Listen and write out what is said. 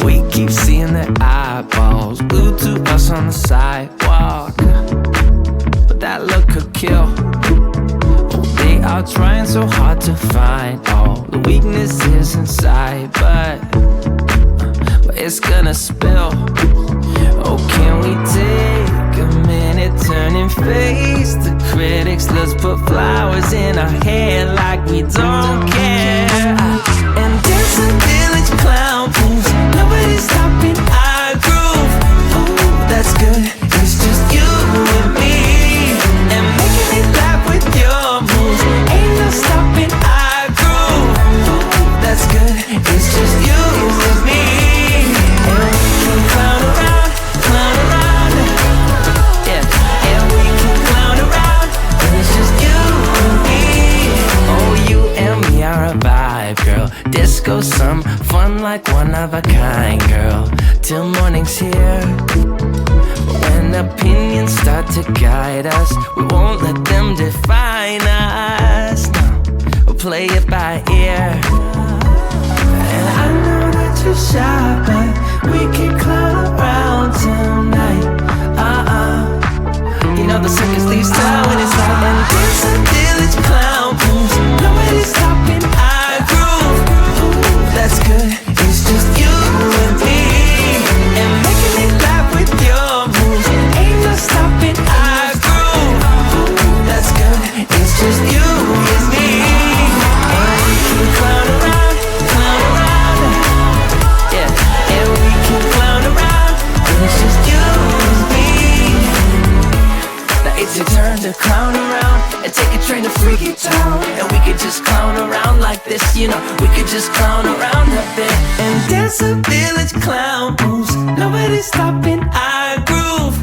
We keep seeing their eyeballs glued to us on the sidewalk, but that look could kill. Oh, they are trying so hard to find all the weaknesses inside, but it's gonna spill. Oh, can we take a minute, turn and face the critics? Let's put flowers in our hair like we don't care, and dance the village clown moves. Nobody's stopping our groove. Oh, that's good, it's just you and me, and making it laugh with your moves. Ain't no stopping our groove. Oh, that's good, it's just you and me, and we can clown around, yeah, and we can clown around, and it's just you and me. Oh, you and me are a vibe, girl. Disco, some fun like one of a kind, girl. Till morning's here. When opinions start to guide us, we won't let them define us. No, we'll play it by ear. And I know that you're shy, but we can clown around tonight. You know the circus leaves town when it's light, and dance the village clown moves. Nobody's stopping our groove. Ooh, that's good, it's just you and me, and making it laugh with your moves. Ain't no stopping our groove. Ooh, that's good, it's just you and me, and we can clown around, yeah, and we can clown around, and it's just you and me. Now it's your turn to clown around and take a train to Freaky Town, and we could just clown around like this, you know. We could just clown around a bit and dance the village clown moves. Nobody's stopping our groove.